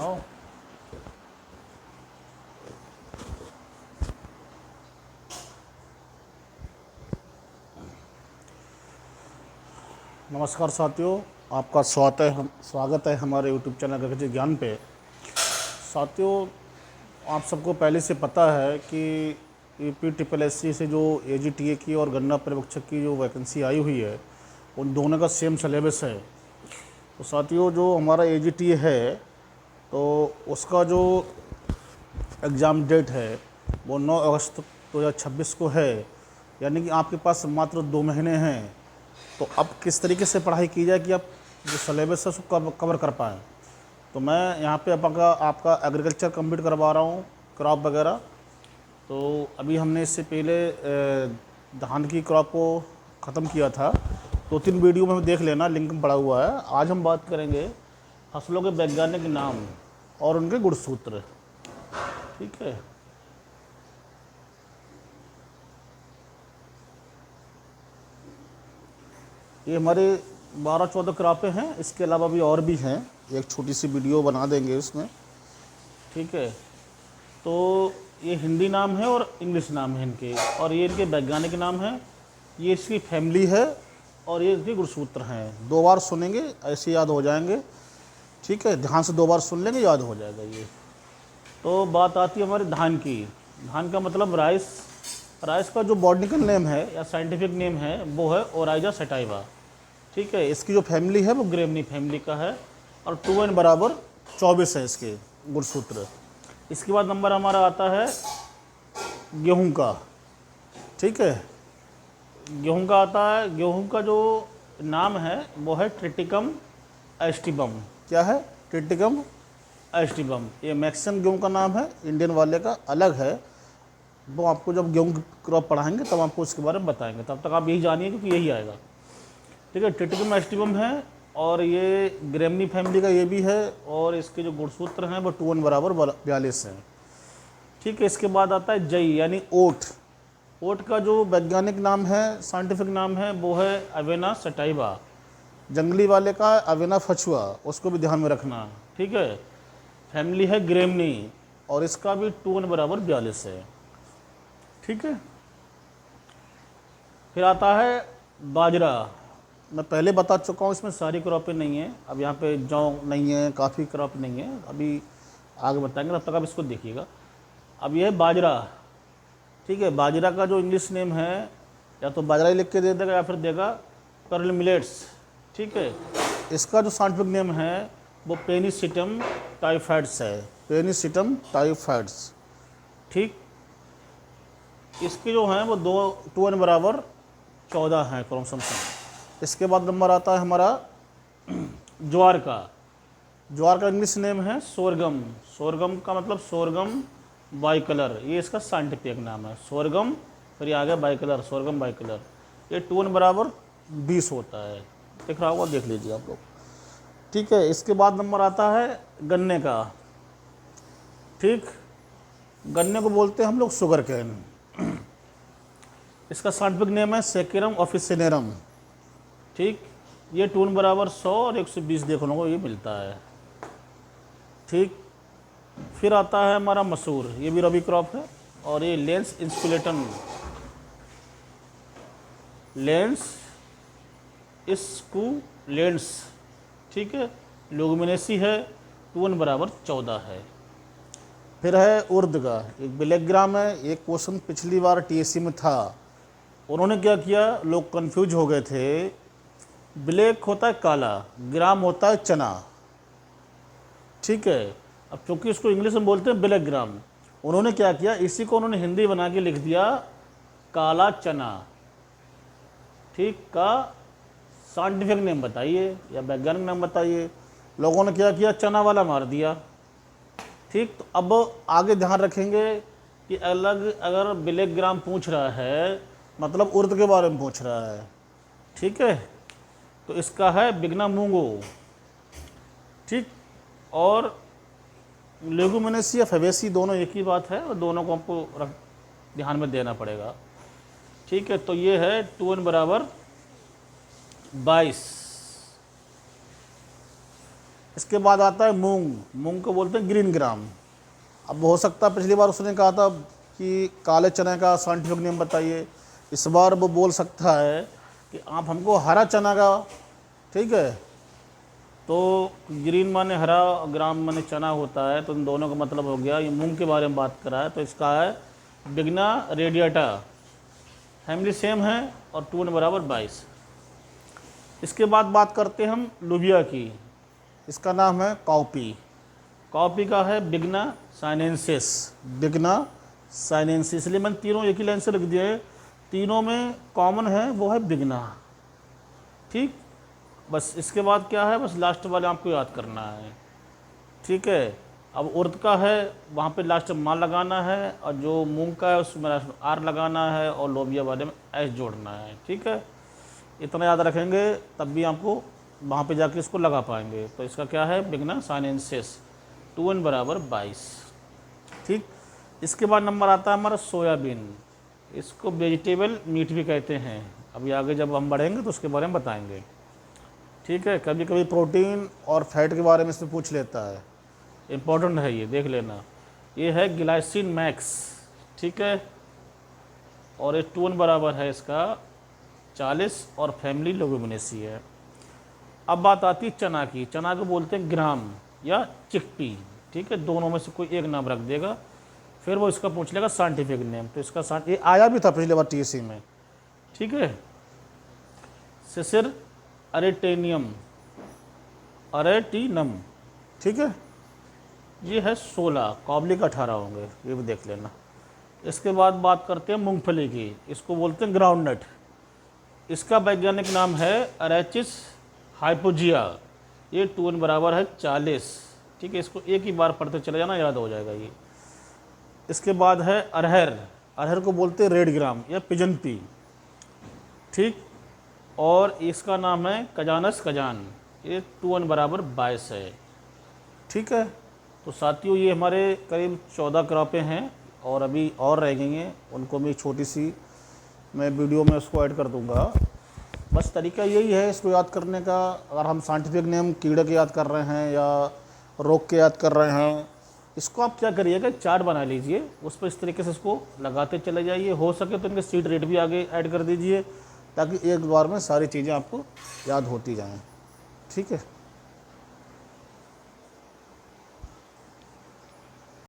आओ। नमस्कार साथियों, आपका स्वागत है हमारे YouTube चैनल गगन ज्ञान पे। साथियों, आप सबको पहले से पता है कि UPSSC से जो AGTA की और गन्ना पर्यवेक्षक की जो वैकेंसी आई हुई है, उन दोनों का सेम सिलेबस है। तो साथियों, जो हमारा AGTA है तो उसका जो एग्ज़ाम डेट है वो 9 अगस्त 2026 को है, यानी कि आपके पास मात्र 2 महीने हैं। तो अब किस तरीके से पढ़ाई की जाए कि आप जो सिलेबस है उसको कवर कर पाएँ। तो मैं यहाँ पे आपका एग्रीकल्चर कंप्लीट करवा रहा हूँ, क्रॉप वगैरह। तो अभी हमने इससे पहले धान की क्रॉप को ख़त्म किया था, 2-3 वीडियो में देख लेना, लिंक पड़ा हुआ है। आज हम बात करेंगे फसलों के वैज्ञानिक नाम और उनके गुणसूत्र। ठीक है। ये हमारे 12-14 क्रॉपें हैं, इसके अलावा भी और भी हैं, एक छोटी सी वीडियो बना देंगे उसमें। ठीक है। तो ये हिंदी नाम है और इंग्लिश नाम है इनके, और ये इनके वैज्ञानिक नाम है, ये इसकी फैमिली है और ये इसके गुणसूत्र हैं। 2 बार सुनेंगे ऐसे याद हो जाएंगे। ठीक है, ध्यान से 2 बार सुन लेंगे, याद हो जाएगा ये। तो बात आती है हमारे धान की। धान का मतलब राइस। राइस का जो बॉटनिकल नेम है या साइंटिफिक नेम है वो है ओराइजा सटाइवा। ठीक है। इसकी जो फैमिली है वो ग्रेमनी फैमिली का है, और 2n बराबर 24 है इसके गुणसूत्र। इसके बाद नंबर हमारा आता है गेहूं का। ठीक है, गेहूं का आता है। गेहूं का जो नाम है वो है ट्रिटिकम एस्टिबम। क्या है? Triticum aestivum. ये मैक्सिमम गेहूं का नाम है, इंडियन वाले का अलग है। वो आपको जब गेहूं क्रॉप पढ़ाएंगे तब आपको इसके बारे में बताएंगे, तब तक आप यही जानिए क्योंकि यही आएगा। ठीक है, ट्रिटिकम एस्टिबम है, और ये ग्रेमनी फैमिली का ये भी है, और इसके जो गुणसूत्र हैं वो 2n बराबर 42 हैं। ठीक है। इसके बाद आता है जई यानी ओट। ओट का जो वैज्ञानिक नाम है, साइंटिफिक नाम है, वो है अवेना सटाइवा। जंगली वाले का अवेना फचुआ, उसको भी ध्यान में रखना। ठीक है। फैमिली है ग्रेमनी, और इसका भी 2n बराबर 42 है। ठीक है। फिर आता है बाजरा। मैं पहले बता चुका हूँ, इसमें सारी क्रॉपें नहीं हैं। अब यहाँ पे जौ नहीं है, काफ़ी क्रॉप नहीं है, अभी आगे बताएंगे, तब तक आप इसको देखिएगा। अब ये है बाजरा। ठीक है। बाजरा का जो इंग्लिश नेम है, या तो बाजरा ही लिख के दे देगा या फिर देगा पर्ल मिलेट्स। ठीक है। इसका जो साइंटिफिक नेम है वो पेनिसिटम टाइफाइड्स है। पेनिसिटम टाइफाइड्स। ठीक। इसके जो हैं वो 2n बराबर 14 हैं क्रोमोसोम्स। इसके बाद नंबर आता है हमारा ज्वार का। ज्वार का इंग्लिश नेम है सोरगम। सोरगम का मतलब सोरगम बाइकलर, ये इसका साइंटिफिक नाम है। सोरगम, फिर ये आ गया बाइकलर, सोरगम बाइकलर। ये 2n बराबर 20 होता है। दिख रहा होगा, देख लीजिए आप लोग। ठीक है। इसके बाद नंबर आता है गन्ने का। ठीक। गन्ने को बोलते हैं हम लोग शुगर कैन। इसका साइंटिफिक नेम है सेकेरम ऑफिसिनेरम। ठीक। ये 2n बराबर 100 और 120 देखने को ये मिलता है। ठीक। फिर आता है हमारा मसूर, ये भी रबी क्रॉप है, और ये लेंस इंसुलेटन, लेंस इसकुलेंस। ठीक है। लुगमिनेसी है, 2n बराबर 14 है। फिर है उर्द का, एक ब्लैक ग्राम है। एक क्वेश्चन पिछली बार TSC में था, उन्होंने क्या किया, लोग कंफ्यूज हो गए थे। ब्लैक होता है काला, ग्राम होता है चना। ठीक है। अब चूंकि इसको इंग्लिश में बोलते हैं ब्लैक ग्राम, उन्होंने क्या किया, इसी को उन्होंने हिंदी बना के लिख दिया काला चना। ठीक। का साइंटिफिक नेम बताइए या वैज्ञानिक नाम बताइए। लोगों ने क्या किया, चना वाला मार दिया। ठीक। तो अब आगे ध्यान रखेंगे कि अगर ब्लैक ग्राम पूछ रहा है, मतलब उर्द के बारे में पूछ रहा है। ठीक है। तो इसका है बिगना मूंगो। ठीक। और लेगुमिनेसी या फैबेसी दोनों एक ही बात है, और दोनों को आपको ध्यान में देना पड़ेगा। ठीक है। तो ये है 2n बराबर 22। इसके बाद आता है मूंग। मूंग को बोलते हैं ग्रीन ग्राम। अब हो सकता है पिछली बार उसने कहा था कि काले चने का साइंटिफिक नेम बताइए, इस बार वो बोल सकता है कि आप हमको हरा चना का, ठीक है। तो ग्रीन माने हरा, ग्राम माने चना होता है, तो इन दोनों का मतलब हो गया। ये मूंग के बारे में बात करा है, तो इसका है बिगना रेडिएटा, फैमिली सेम है और 2n बराबर 22। इसके बाद बात करते हैं हम लोबिया की। इसका नाम है कॉपी। कॉपी का है बिगना साइनेंसिस। बिगना साइनेंसिस, इसलिए मैंने तीनों एक ही लाइन से लिख दिए हैं। तीनों में कॉमन है वो है बिगना, ठीक। बस इसके बाद क्या है, बस लास्ट वाले आपको याद करना है, ठीक है। अब उर्द का है, वहाँ पे लास्ट में माँ लगाना है, और जो मूंग का है उसमें लास्ट में आर लगाना है, और लोबिया वाले में एस जोड़ना है, ठीक है। इतना याद रखेंगे तब भी आपको वहाँ पे जाके इसको लगा पाएंगे। तो इसका क्या है, बिगना साइनेंसिस, 2n बराबर 22, ठीक। इसके बाद नंबर आता है हमारा सोयाबीन। इसको वेजिटेबल मीट भी कहते हैं। अभी आगे जब हम बढ़ेंगे तो उसके बारे में बताएंगे, ठीक है। कभी कभी प्रोटीन और फैट के बारे में इसमें पूछ लेता है, इम्पोर्टेंट है ये, देख लेना। ये है ग्लाइसिन मैक्स, ठीक है, और ये 2n बराबर है इसका 40, और फैमिली लेगुमिनेसी है। अब बात आती है चना की। चना को बोलते हैं ग्राम या चिकपी, ठीक है। दोनों में से कोई एक नाम रख देगा, फिर वो इसका पूछ लेगा साइंटिफिक नेम। तो इसका ये आया भी था पिछले बार टीएससी में, ठीक है। सिसिर अरेटेनियम, अरेटिनम, ठीक है। ये है 16, कॉबली का 18 होंगे, ये भी देख लेना। इसके बाद बात करते हैं मूंगफली की। इसको बोलते हैं ग्राउंड नट। इसका वैज्ञानिक नाम है अरेचिस हाइपोजिया। ये 2n बराबर है 40, ठीक है। इसको एक ही बार पढ़ते चले जाना, याद हो जाएगा ये। इसके बाद है अरहर। अरहर को बोलते हैं रेड ग्राम या पिजन पी, ठीक। और इसका नाम है कजानस कजान। ये 2n बराबर 22 है, ठीक है। तो साथियों ये हमारे करीब 14 क्रॉपें हैं, और अभी और रह गई हैं, उनको मैं छोटी सी मैं वीडियो में उसको ऐड कर दूंगा। बस तरीका यही है इसको याद करने का। अगर हम साइंटिफिक नेम कीड़े के याद कर रहे हैं या रोग के याद कर रहे हैं, इसको आप क्या करिएगा, चार्ट बना लीजिए, उस पर इस तरीके से इसको लगाते चले जाइए। हो सके तो इनके सीट रेट भी आगे ऐड कर दीजिए, ताकि एक बार में सारी चीज़ें आपको याद होती जाएं, ठीक है।